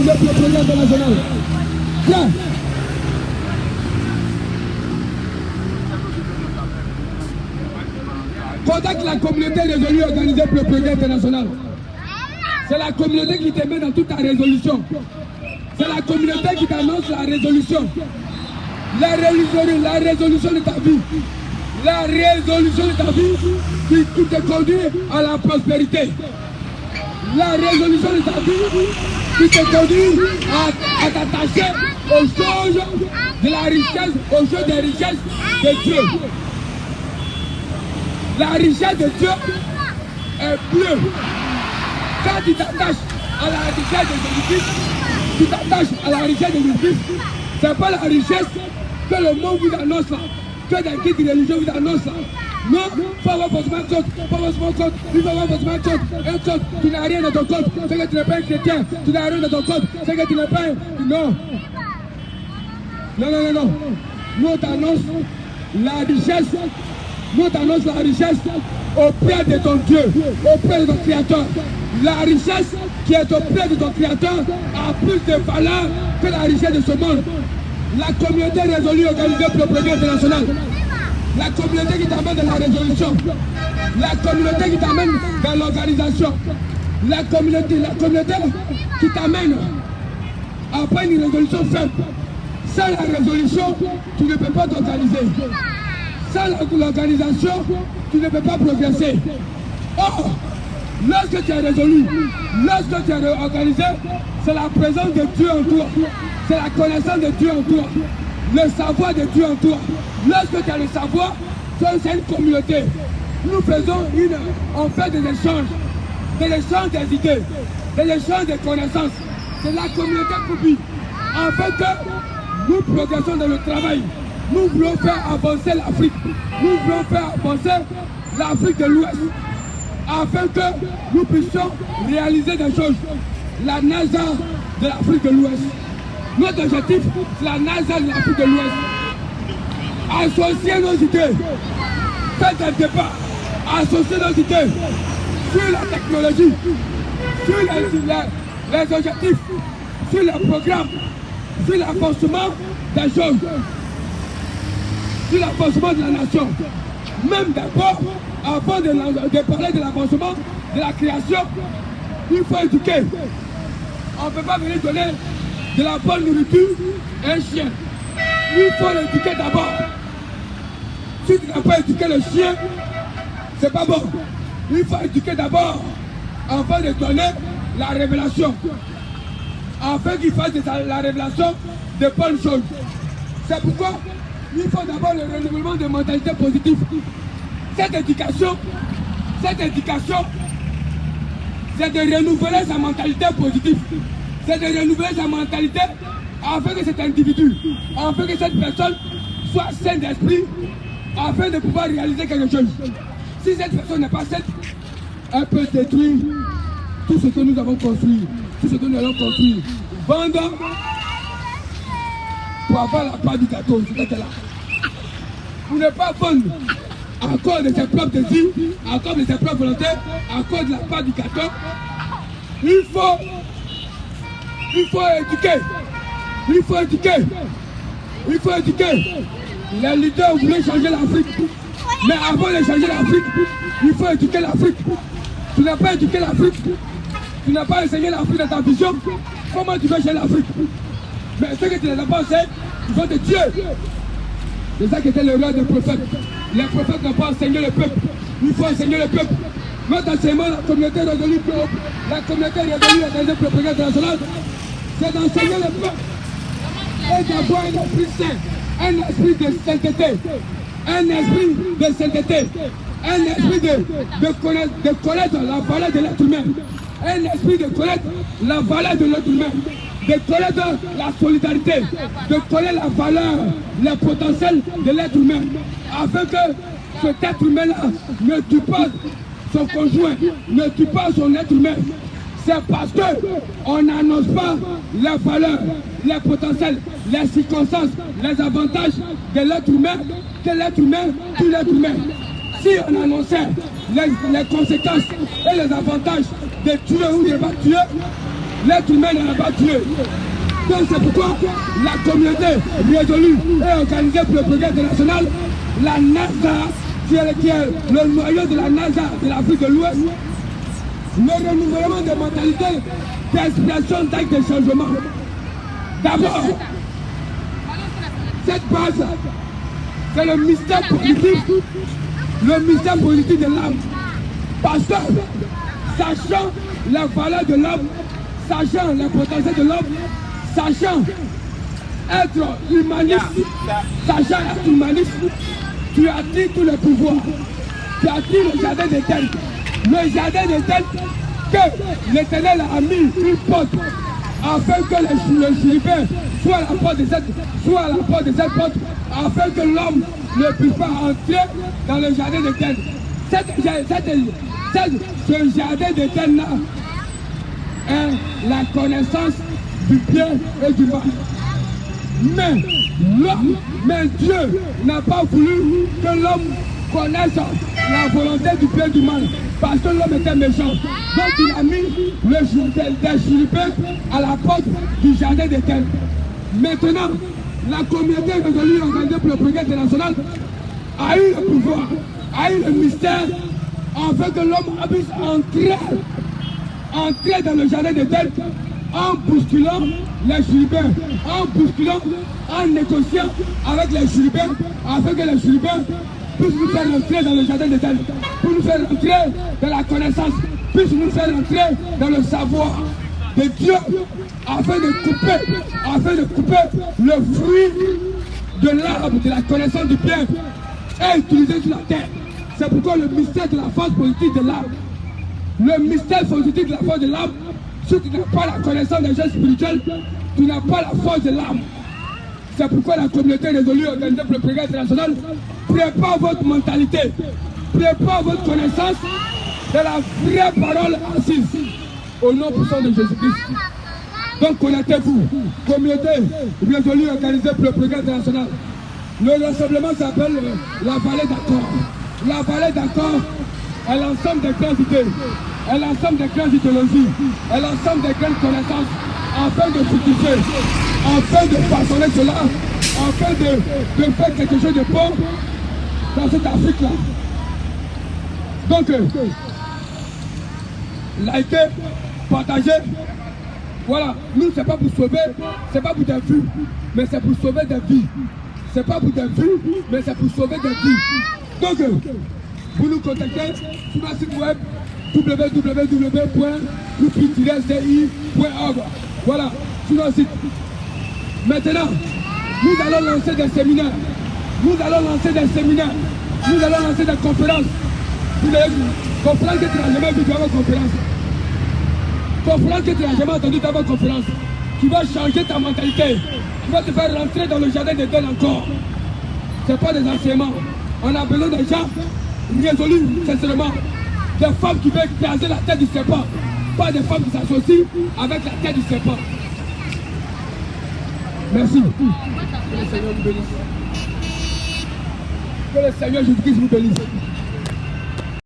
organisé pour le projet international. Tiens. Contacte la communauté résolue organisée pour le projet international. C'est la communauté qui te met dans toute ta résolution. C'est la communauté qui t'annonce la résolution. La résolution de ta vie. La résolution de ta vie qui te conduit à la prospérité. La résolution de ta vie qui te conduit à t'attacher aux choses de la richesse, aux choses des richesses de Dieu. La richesse de Dieu est bleue. Quand tu t'attaches à la richesse de Jésus-Christ, tu t'attaches à la richesse de Jésus-Christ. Ce n'est pas la richesse que le monde vous annonce là, que des guides religieux vous annoncent là. Non, il faut avoir forcément un compte, il faut avoir forcément un compte, tu n'as rien dans ton compte, c'est que tu n'es pas un chrétien, tu n'as rien dans ton compte, c'est que tu n'es pas un... Non. Non. Nous on t'annonce la richesse, auprès de ton Dieu, auprès de ton Créateur. La richesse qui est auprès de ton Créateur a plus de valeur que la richesse de ce monde. La communauté résolue organisée pour le projet international. La communauté qui t'amène dans la résolution. La communauté qui t'amène dans l'organisation. La communauté qui t'amène à prendre une résolution ferme. Sans la résolution, tu ne peux pas t'organiser. Sans l'organisation, tu ne peux pas progresser. Or, lorsque tu es résolu, lorsque tu es organisé, c'est la présence de Dieu en toi. C'est la connaissance de Dieu en toi. Le savoir de Dieu en toi. Lorsque tu as le savoir, c'est une communauté. Nous faisons on fait des échanges des idées, des échanges de connaissances. C'est la communauté Koubi. En fait que nous progressons dans le travail. Nous voulons faire avancer l'Afrique. Nous voulons faire avancer l'Afrique de l'Ouest. Afin que nous puissions réaliser des choses. La NASA de l'Afrique de l'Ouest. Notre objectif, c'est la NASA de l'Afrique de l'Ouest. Associer nos idées. Faites un débat. Associer nos idées sur la technologie, sur les objectifs, sur les programmes, sur l'avancement des choses, sur l'avancement de la nation. Même d'abord, avant de parler de l'avancement, de la création, il faut éduquer. On ne peut pas venir donner de la bonne nourriture à un chien. Il faut l'éduquer d'abord. Si tu n'as pas éduqué le chien, c'est pas bon. Il faut éduquer d'abord avant de donner la révélation. Afin qu'il fasse la révélation de bonnes choses. C'est pourquoi il faut d'abord le renouvellement de mentalité positive. Cette éducation, c'est de renouveler sa mentalité positive. C'est de renouveler sa mentalité afin que cet individu, afin que cette personne soit saine d'esprit, afin de pouvoir réaliser quelque chose. Si cette personne n'est pas saine, elle peut détruire tout ce que nous avons construit, tout ce que nous allons construire. Vendre pour avoir la part du gâteau, c'est là. Pour ne pas vendre à cause de ses propres désirs, à cause de ses propres volontés, à cause de la part du gâteau, il faut éduquer. Il faut éduquer. Les leaders voulaient changer l'Afrique. Mais avant de changer l'Afrique, il faut éduquer l'Afrique. Tu n'as pas éduqué l'Afrique. Tu n'as pas enseigné l'Afrique dans ta vision. Comment tu veux changer l'Afrique? Mais ceux que tu n'as pas enseigné, ils vont te tuer. C'est ça qui était l'erreur des prophètes. Les prophètes n'ont pas enseigné le peuple. Il faut enseigner le peuple. Notre enseignement, la communauté résolue pour le programme international, c'est d'enseigner le peuple. Et d'avoir un esprit saint, un esprit de sainteté, un esprit de sainteté, un esprit de connaître la valeur de l'être humain, un esprit de connaître la valeur de l'être humain, de connaître la solidarité, de connaître la valeur, le potentiel de l'être humain, afin que cet être humain-là ne tue pas son conjoint, ne tue pas son être humain. C'est parce qu'on n'annonce pas la valeur, les potentiels, les circonstances, les avantages de l'être humain, que l'être humain tue l'être humain. Si on annonçait les conséquences et les avantages de tuer ou de ne pas tuer, L'être humain n'a pas tué. Donc c'est pourquoi la communauté résolue et organisée pour le progrès international, la NASA, qui est le noyau de la NASA de l'Afrique de l'Ouest, le renouvellement des mentalités d'inspiration d'actes de changement. D'abord, cette base, c'est le mystère politique de l'âme. Parce que, sachant la valeur de l'homme, sachant le potentiel de l'homme, sachant être humaniste, tu attires tous les pouvoirs. Tu attires le jardin d'Éden. Le jardin d'Éden que l'Éternel a mis une porte afin que le chérubin soit à la porte de cette porte, afin que l'homme ne puisse pas entrer dans le jardin d'Éden. Ce jardin d'Éden-là est la connaissance du bien et du mal. Mais Dieu n'a pas voulu que l'homme connaisse la volonté du bien et du mal, parce que l'homme était méchant. Donc il a mis le chérubin à la porte du jardin d'Éden. Maintenant, la communauté résolue organisée pour le progrès international a eu le pouvoir, a eu le mystère, afin que l'homme puisse entrer dans le jardin d'Éden en bousculant les chérubins, en négociant avec les chérubins, afin que les chérubins puissent nous faire entrer dans le jardin d'Éden, pour nous faire entrer dans la connaissance, puissent nous faire entrer dans le savoir de Dieu, afin de couper le fruit de l'arbre de la connaissance du bien et utiliser sur la terre. C'est pourquoi le mystère de la force politique de l'arbre, le mystère positif de la force de l'âme, si tu n'as pas la connaissance des choses spirituelles, tu n'as pas la force de l'âme. C'est pourquoi la communauté résolue organisée pour le progrès international prépare votre mentalité, prépare votre connaissance de la vraie parole assise au nom puissant de Jésus-Christ. Donc connectez-vous, communauté résolue organisée pour le progrès international. Le rassemblement s'appelle la vallée d'accord. La vallée d'accord est l'ensemble des grandes idées, est l'ensemble des grandes idéologies, est l'ensemble des grandes connaissances, afin de fructifier, afin de façonner cela, afin de faire quelque chose de bon dans cette Afrique-là. Donc, likez, partagez. Voilà, nous, c'est pas pour sauver, c'est pas pour des vues, mais c'est pour sauver des vies. C'est pas pour des vues, mais c'est pour sauver des vies. Donc, vous nous contactez sur notre site web www.loupi-ci.org. Voilà, sur notre site. Maintenant, nous allons lancer des séminaires. Nous allons lancer des conférences. Conférences que tu n'as jamais vu dans vos conférences. Conférences que tu n'as jamais entendu dans vos conférences. Qui va changer ta mentalité. Qui va te faire rentrer dans le jardin d'Éden encore. Ce n'est pas des enseignements. On a besoin des gens résolus, sincèrement. Des femmes qui veulent écraser la tête du serpent. Pas des femmes qui s'associent avec la tête du serpent. Merci. Que le Seigneur vous bénisse. Que le Seigneur Jésus-Christ vous bénisse.